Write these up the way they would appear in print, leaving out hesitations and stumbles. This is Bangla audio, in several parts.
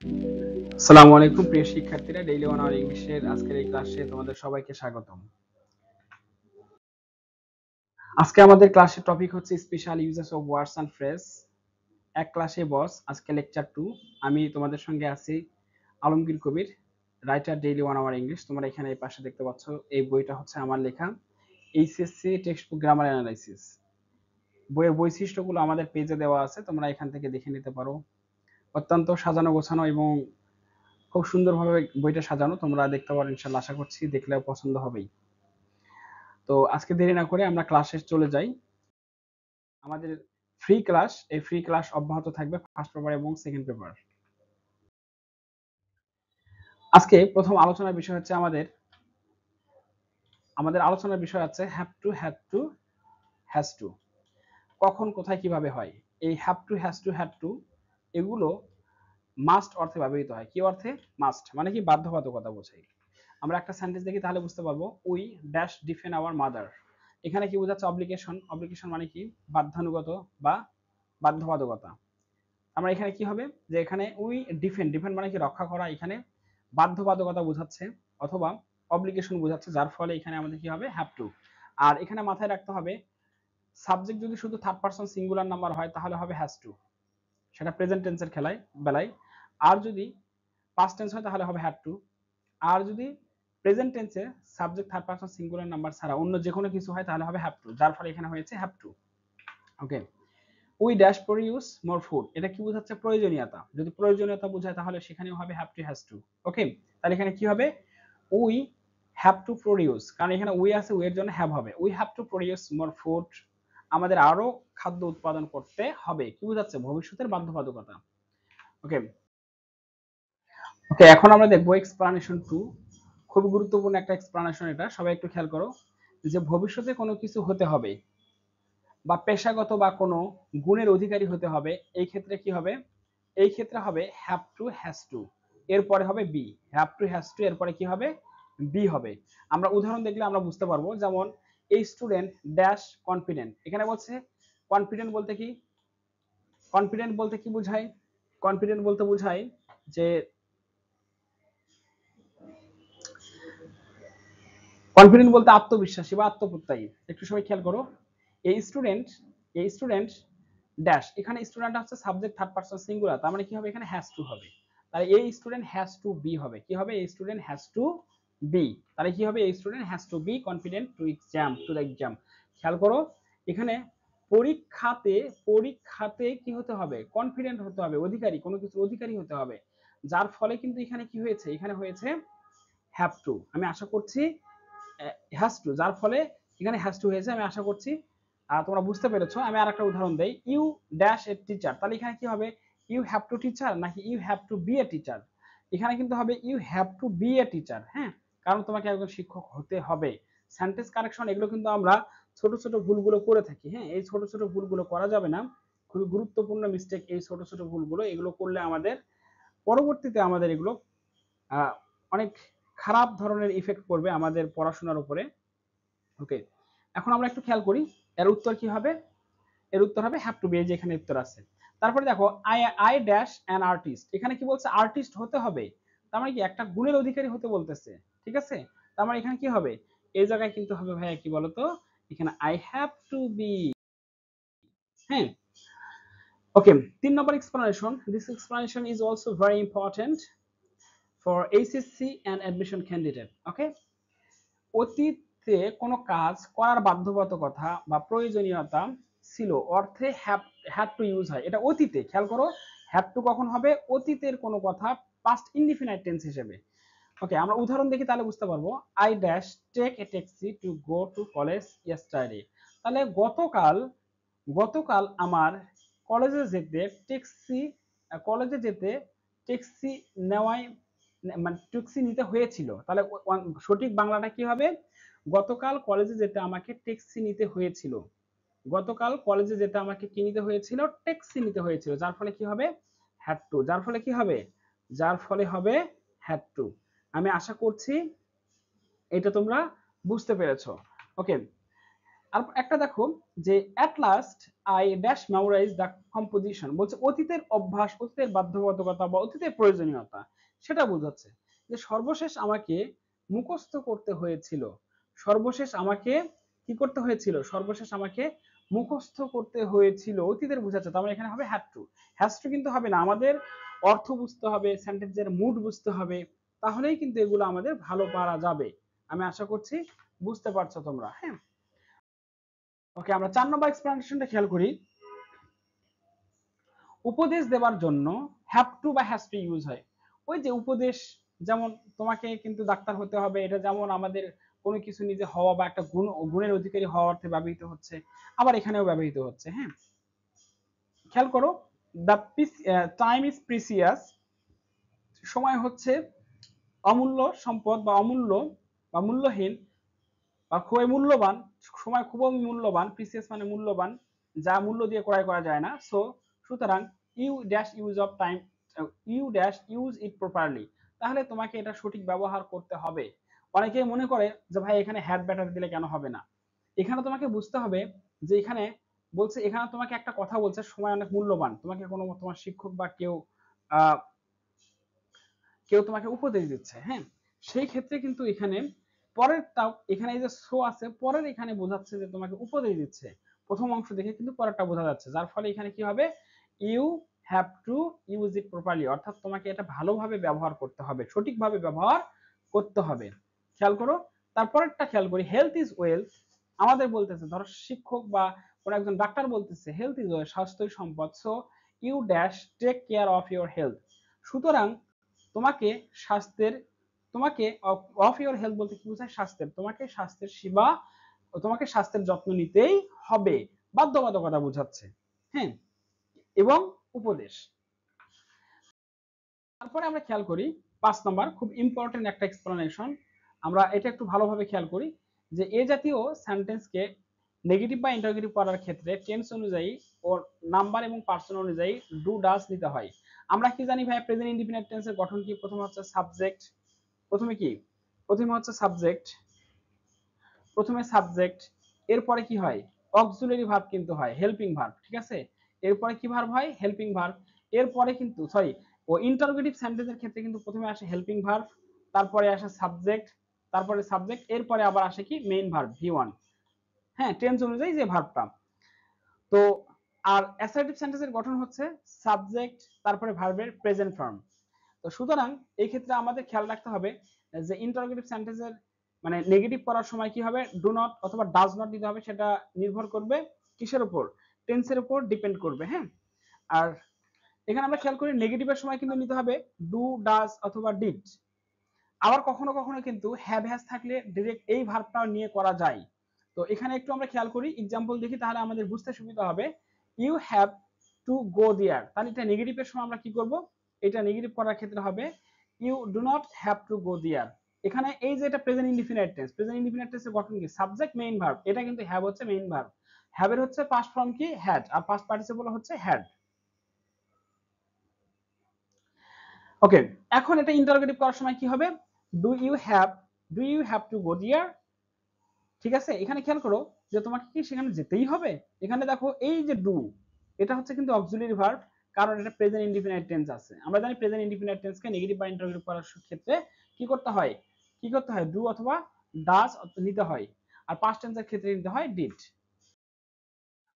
আসসালামু আলাইকুম প্রিয় শিক্ষার্থীরা, ডেইলি 1 আওয়ার ইংলিশের আজকের এই ক্লাসে তোমাদের সবাইকে স্বাগতম। আজকে আমাদের ক্লাসের টপিক হচ্ছে special uses of words and phrase. এক ক্লাসে বস, আজকে লেকচার 2। আমি তোমাদের সঙ্গে আছি আলমগীর কবির, রাইটার, ডেইলি 1 আওয়ার ইংলিশ। তোমরা এখানে এই পাশে দেখতে পাচ্ছ, এই বইটা হচ্ছে আমার লেখা, HSC text book grammar analysis. বইয়ের বৈশিষ্ট্যগুলো আমাদের পেজে দেওয়া আছে, তোমরা এখান থেকে দেখে নিতে পারো। অত্যন্ত সাজানো গোছানো এবং খুব সুন্দরভাবে বইটা সাজানো, তোমরা দেখতে পারো ইনশাআল্লাহ। আশা করছি দেখলেও পছন্দ হবেই। তো আজকে দেরি না করে আমরা ক্লাসে চলে যাই। আমাদের ফ্রি ক্লাস, এই ফ্রি ক্লাস অব্যাহত থাকবে ফার্স্ট পেপার এবং সেকেন্ড পেপার। আজকে প্রথম আলোচনার বিষয় হচ্ছে আমাদের আলোচনার বিষয় আছে have to, had to, has two. কখন, কোথায়, কিভাবে হয়। এই have to, has two, had to এগুলো মাস্ট অর্থে ব্যবহৃত হয়। কি অর্থে? মাস্ট মানে কি? বাধ্যবাধকতা বোঝায়। আমরা একটা সেন্টেন্স দেখি তাহলে বুঝতে পারবো। We dash defend our mother. এখানে কি বোঝাচ্ছে? অব্লিগেশন। অব্লিগেশন মানে কি? বাধ্যানুগত বা বাধ্যবাধকতা। আমরা এখানে কি হবে, যে এখানে উই ডিফেন্ড, ডিফেন্ড মানে কি? রক্ষা করা। এখানে বাধ্যবাধকতা বোঝাচ্ছে অথবা অব্লিগেশন বোঝাচ্ছে, যার ফলে এখানে আমাদের কি হবে? Have to. আর এখানে মাথায় রাখতে হবে, সাবজেক্ট যদি শুধু থার্ড পারসন সিঙ্গুলার নাম্বার হয় তাহলে হবে হ্যাজ টু, সেটা প্রেজেন্ট টেন্সের বেলায়। আর যদি পাস্ট টেন্স হয় তাহলে হবে হ্যাড টু। আর যদি প্রেজেন্ট টেন্সে subject third person singular number ছাড়া অন্য যে কোনো কিছু হয় তাহলে হবে হ্যাভ টু, যার ফলে এখানে হয়েছে have to. Okay. We dash produce more food, এটা কি বোঝাচ্ছে? প্রয়োজনীয়তা। যদি প্রয়োজনীয়তা বোঝায় তাহলে সেখানেও হবে হ্যাভ টু, হ্যাজ টু। ওকে, তাহলে এখানে কি হবে? উই হ্যাভ টু প্রডিউস, কারণ এখানে উই আছে, উই এর জন্য হ্যাভ হবে। We have to produce more food, আমাদের আরো খাদ্য উৎপাদন করতে হবে। কি বোঝাচ্ছে? ভবিষ্যতের বাধ্যবাধকতা। ওকে ওকে, এখন আমরা দেখবো এক্সপ্লানেশন 2। খুব গুরুত্বপূর্ণ একটা এক্সপ্লানেশন এটা, সবাই একটু খেয়াল করো। যে ভবিষ্যতে কোনো কিছু হতে হবে বা পেশাগত বা কোনো গুণের অধিকারী হতে হবে, এই ক্ষেত্রে কি হবে? এই ক্ষেত্রে হবে হ্যাভ টু, হ্যাজ টু, এরপরে হবে be. Have to, has to, এরপরে কি হবে? বি হবে। আমরা উদাহরণ দেখলে আমরা বুঝতে পারবো, যেমন এই স্টুডেন্ট ড্যাশ কনফিডেন্ট। এখানে বলছে কনফিডেন্ট বলতে কি? কনফিডেন্ট বলতে কি বোঝায়? কনফিডেন্ট বলতে বোঝায় যে, কনফিডেন্ট বলতে আত্মবিশ্বাসী বা আত্মপ্রত্যয়ী। একটু সবাই খেয়াল করো। এই স্টুডেন্ট ড্যাশ, এখানে স্টুডেন্ট হচ্ছে সাবজেক্ট থার্ড পারসন সিঙ্গুলার, তার মানে কি হবে? এখানে হ্যাজ টু হবে। তাহলে এই স্টুডেন্ট হ্যাজ টু বি হবে। কি হবে? এই স্টুডেন্ট হ্যাজ টু বি। তাহলে কি হবে? এই student has to be confident to the exam. খেয়াল করো, এখানে পরীক্ষাতে, পরীক্ষাতে কি হতে হবে? কনফিডেন্ট হতে হবে, অধিকারী, কোনো কিছু অধিকারী হতে হবে। যার ফলে কিন্তু এখানে কি হয়েছে? এখানে হয়েছে হ্যাভ টু। আমি আশা করছি হ্যাজ টু, যার ফলে এখানে হ্যাজ টু হয়েছে। আমি আশা করছি তোমরা বুঝতে পেরেছো। আমি আরেকটা উদাহরণ দেই। ইউ ড্যাশ এ টিচার, তাহলে এখানে কি হবে? ইউ হ্যাভ টু টিচার নাকি you have to be a teacher? এখানে কিন্তু হবে you have to be a teacher. হ্যাঁ, কারণ তোমাকে একজন শিক্ষক হতে হবে। সেন্টেন্স কারেকশন এগুলো কিন্তু আমরা ছোট ছোট ভুলগুলো করে থাকি। হ্যাঁ, এই ছোট ছোট ভুলগুলো করা যাবে না, খুবই গুরুত্বপূর্ণ মিস্টেক এই ছোট ছোট ভুলগুলো। এগুলো করলে আমাদের পরবর্তীতে আমাদের এগুলো অনেক খারাপ ধরনের ইফেক্ট পড়বে আমাদের পড়াশোনার উপরে। ওকে, এখন আমরা একটু খেয়াল করি এর উত্তর কি হবে। এর উত্তর হবে হ্যাভ টু বি, যে এখানে উত্তর আছে। তারপরে দেখো I I dash an artist, এখানে কি বলছে? আর্টিস্ট হতে হবে। তার মানে কি? একটা গুণের অধিকারী হতে বলতেছে। ঠিক আছে, তার মানে এখানে কি হবে? এই জায়গায় কিন্তু হবে ভাইয়া কি বলতো? এখানে আই হ্যাভ টু বি। হ্যাঁ, ওকে। 3 নম্বর explanation, this explanation is also very important for HSC and admission candidate. Okay, অতীতে কোনো কাজ করার বাধ্যবাধকতা বা প্রয়োজনীয়তা ছিল অর্থে হ্যাড টু ইউজ হয়। এটা অতীতে। খেয়াল করো, হ্যাড টু কখন হবে? অতীতের কোনো কথা পাস্ট ইনডিফিনাইট টেন্স হিসেবে। ওকে, আমরা উদাহরণ দেখি তাহলে বুঝতে পারবো। I dash take a taxi to go to college yesterday. তাহলে গতকাল, গতকাল আমার কলেজে যেতে ট্যাক্সি, কলেজে যেতে ট্যাক্সি নেওয়ায়, মানে ট্যাক্সি নিতে হয়েছিল। তাহলে সঠিক বাংলাটা কি হবে? গতকাল কলেজে যেতে আমাকে ট্যাক্সি নিতে হয়েছিল। গতকাল কলেজে যেতে আমাকে কি নিতে হয়েছিল? ট্যাক্সি নিতে হয়েছিল, যার ফলে কি হবে? Had to. যার ফলে কি হবে? যার ফলে হবে হ্যাড টু। আমি আশা করছি এটা তোমরা বুঝতে পেরেছো। ওকে, আর একটা দেখো যে at last I dash memorize the composition, বলছে অতীতের অভ্যাস, অতীতের বাধ্যবাধকতা বা অতীতের প্রয়োজনীয়তা সেটা বোঝাচ্ছে। যে সর্বশেষ আমাকে মুখস্থ করতে হয়েছিল, সর্বশেষ আমাকে কি করতে হয়েছিল, সর্বশেষ আমাকে মুখস্থ করতে হয়েছিল, অতীতের বোঝাচ্ছে। তার মানে এখানে হবে হ্যাড টু। হ্যাজ টু কিন্তু হবে না, আমাদের অর্থ বুঝতে হবে, সেন্টেন্সের মুড বুঝতে হবে, তাহলেই কিন্তু এগুলো আমাদের ভালো পারা যাবে। আমি আশা করছি বুঝতে পারছো তোমরা। হ্যাঁ, ওকে, আমরা 4 নম্বর এক্সপ্লেনেশনটা খেয়াল করি। উপদেশ দেওয়ার জন্য হ্যাভ টু বা হ্যাজ টু ইউজ হয়। ওই যে উপদেশ, যেমন তোমাকে কিন্তু ডাক্তার হতে হবে, এটা যেমন আমাদের কোনো কিছু নিজে হওয়া বা একটা গুণের অধিকারী হওয়ার অর্থে ব্যবহৃত হচ্ছে, আবার এখানেও ব্যবহৃত হচ্ছে। হ্যাঁ, খেয়াল করো, দ্য টাইম ইজ প্রিসিয়াস, সময় হচ্ছে অমূল্য সম্পদ বা অমূল্য বা মূল্যহীন বা খুবই মূল্যবান। সময় খুবই মূল্যবান, প্রিসিয়াস মানে মূল্যবান, যা মূল্য দিয়ে ক্রয় করা যায় না। সো সুতরাং you dash use of time, you dash use it properly, তাহলে তোমাকে এটা সঠিক ব্যবহার করতে হবে। অনেকেই মনে করে যে ভাই এখানে হ্যাড ব্যাটার দিলে কেন হবে না। এখানে তোমাকে বুঝতে হবে যে এখানে বলছে, এখানে তোমাকে একটা কথা বলছে সময় অনেক মূল্যবান, তোমাকে কোনো তোমার শিক্ষক বা কেউ আহ কেউ তোমাকে উপদেশ দিচ্ছে। হ্যাঁ, সেই ক্ষেত্রে কিন্তু এখানে পরেরটাও, এখানে এই যে সো আছে, পরের এখানে বোঝাচ্ছে যে তোমাকে উপদেশ দিচ্ছে। প্রথম অংশ দেখে কিন্তু পরেরটা বোঝা যাচ্ছে, যার ফলে এখানে কি হবে, you have to use it properly, অর্থাৎ তোমাকে এটা ভালোভাবে ব্যবহার করতে হবে, সঠিকভাবে ব্যবহার করতে হবে। খেয়াল করো, তারপরেরটা খেয়াল করি, হেলথ ইজ ওয়েলথ। আমাদের বলতেছে, ধরো শিক্ষক বা কোনো একজন ডাক্তার বলতেছে হেলথ ইজ ওয়েলথ, স্বাস্থ্যই সম্পদ। So you dash take care of your health, সুতরাং তোমাকে স্বাস্থ্যের, তোমাকে অফ ইউর হেলথ বলতে কি বোঝায়, স্বাস্থ্যের, তোমাকে স্বাস্থ্যের সেবা, তোমাকে স্বাস্থ্যের যত্ন নিতেই হবে, বাধ্যবাধকতা বোঝাচ্ছে। হ্যাঁ, এবং উপদেশ। তারপরে আমরা খেয়াল করি 5 নম্বর, খুব ইম্পর্টেন্ট একটা এক্সপ্লেনেশন, আমরা এটা একটু ভালোভাবে খেয়াল করি। যে এ জাতীয় সেন্টেন্সকে নেগেটিভ বা ইন্টারোগেটিভ করার ক্ষেত্রে টেন্স অনুযায়ী ও নাম্বার এবং পার্সন অনুযায়ী ডু ডাজ নিতে হয়। আমরা কি জানি ভাই, প্রেজেন্ট ইনডিফিনিট টেন্সের গঠন কি, প্রথমে হচ্ছে সাবজেক্ট, প্রথমে কি, প্রথমে হচ্ছে সাবজেক্ট, প্রথমে সাবজেক্ট, এরপরে কি হয়, অক্সিলারি ভার্ব কিন্তু হয়, হেল্পিং ভার্ব, ঠিক আছে। এরপরে কি ভার্ব হয়, হেল্পিং ভার্ব। এরপরে কিন্তু সরি, ও ইন্টারোগেটিভ সেন্টেন্সের ক্ষেত্রে কিন্তু প্রথমে আসে হেল্পিং ভার্ব, তারপরে আসে সাবজেক্ট, তারপরে সাবজেক্ট, এরপরে আবার আসে কি, মেইন ভার্ব ভি1। হ্যাঁ, টেন্স অনুযায়ী যে ভার্বটা। তো আর অ্যাসার্টিভ সেন্টেন্সের গঠন হচ্ছে সাবজেক্ট, তারপরে ভার্বের প্রেজেন্ট ফর্ম। তো সুতরাং এই ক্ষেত্রে আমাদের খেয়াল রাখতে হবে যে ইন্টারোগেটিভ সেন্টেন্সের মানে নেগেটিভ করার সময় কি হবে, ডু নট অথবা ডাজ নট দিতে হবে, সেটা নির্ভর করবে কিসের উপর, টেন্সের উপর ডিপেন্ড করবে। হ্যাঁ, আর এখানে আমরা খেয়াল করি নেগেটিভের সময় কিন্তু নিতে হবে ডু, ডাজ অথবা ডিড। আবার কখনো কখনো কিন্তু হ্যাভ হ্যাজ থাকলে ডাইরেক্ট এই ভার্বটা নিয়ে করা যায়। তো এখানে একটু আমরা খেয়াল করি, এক্সাম্পল দেখি, তাহলে আমাদের বুঝতে সুবিধা হবে। ইউ হ্যাভ টু গো দেয়ার, তাহলে এটা নেগেটিভের সময় আমরা কি করব, এটা নেগেটিভ করার ক্ষেত্রে হবে you do not have to go there. এখানে এই যে এটা present indefinite tense, present indefinite টেন্সের গঠন কি, সাবজেক্ট মেইন ভার্ব, এটা কিন্তু হ্যাভ হচ্ছে মেইন ভার্ব, হ্যাভ এর হচ্ছে পাস্ট ফর্ম কি, হ্যাড, আর পাস্ট পার্টিসিপল হচ্ছে হ্যাড। ওকে, এখন এটা ইন্টারোগেটিভ করার সময় কি হবে, do you have, do you have to go there, ঠিক আছে। এখানে খেয়াল করো যে তোমাকে কি সেখানে যেতেই হবে, এখানে দেখো এই যে ডু, এটা হচ্ছে কিন্তু অক্সিলারি ভার্ব, কারণ এটা প্রেজেন্ট ইনডিফিনিট টেন্স আছে। আমরা জানি প্রেজেন্ট ইনডিফিনিট টেন্সকে নেগেটিভ বা ইন্টারোগেটিভ করার ক্ষেত্রে কি করতে হয়, কি করতে হয়, ডু অথবা ডাজ নিতে হয়, আর পাস্ট টেন্সের ক্ষেত্রে নিতে হয় ডিড।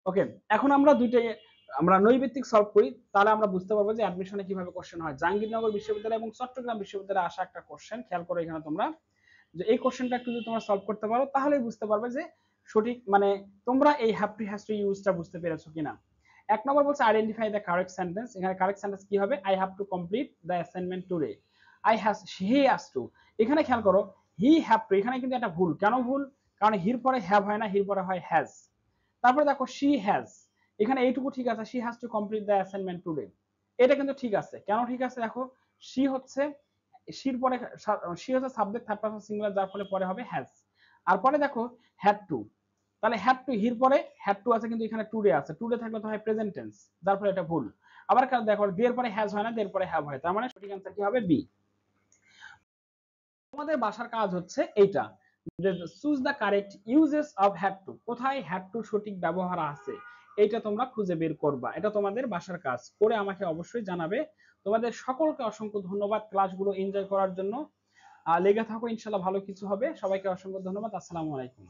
ওকে, এখন আমরা দুইটাই আমরা নৈর্ব্যক্তিক সলভ করি, তাহলে আমরা বুঝতে পারবো যে অ্যাডমিশনে কিভাবে কোশ্চেন হয়। জাহাঙ্গীরনগর বিশ্ববিদ্যালয় এবং চট্টগ্রাম বিশ্ববিদ্যালয়ে আসা একটা কোশ্চেন, খেয়াল করো এখানে তোমরা, যে এই কোশ্চেনটা একটু যদি তোমরা সলভ করতে পারো তাহলেই বুঝতে পারবে যে সঠিক মানে তোমরা এই হ্যাভ টু হ্যাজ টু ইউজটা বুঝতে পেরেছো কিনা। এক নম্বর বলছে আইডেন্টিফাই দ্য কারেক্ট সেন্টেন্স, এখানে কারেক্ট সেন্টেন্স কি হবে, I have to complete the assignment today, I has, he has to. এখানে খেয়াল করো হি হ্যাভ টু, এখানে কিন্তু একটা ভুল, কেন ভুল, কারণ হির পরে হ্যাভ হয় না, হির পরে হয় হ্যাজ। তারপরে দেখো শি হ্যাজ, এখানে এইটুকু ঠিক আছে, she has to complete the assignment today, এটা কিন্তু ঠিক আছে। কেন ঠিক আছে, দেখো শি হচ্ছে, শির পরে শি হচ্ছে সাবজেক্ট থার্ড পারসন সিঙ্গুলার, যার ফলে পরে হবে হ্যাজ। আর পরে দেখো হ্যাড টু, তাহলে হ্যাড টু, হির পরে হ্যাড টু আছে কিন্তু এখানে টুডে আছে, টুডে থাকলে তো হয় প্রেজেন্ট টেন্স, যার ফলে এটা ভুল। আবার দেখো দের পরে হ্যাজ হয় না, দের পরে হ্যাভ হয়, তার মানে সঠিক অ্যান্সার কি হবে, বি। তোমাদের বাসার কাজ হচ্ছে এইটা, choose the correct uses of had to, কোথায় হ্যাড টু সঠিক ব্যবহার আছে এইটা তোমরা খুঁজে বের করবা। এটা তোমাদের বাসার কাজ করে আমাকে অবশ্যই জানাবে। তোমাদের সকলকে অসংখ্য ধন্যবাদ ক্লাসগুলো এনজয় করার জন্য। লেগে থাকো, ইনশাল্লাহ ভালো কিছু হবে। সবাইকে অসংখ্য ধন্যবাদ। আসসালামু আলাইকুম।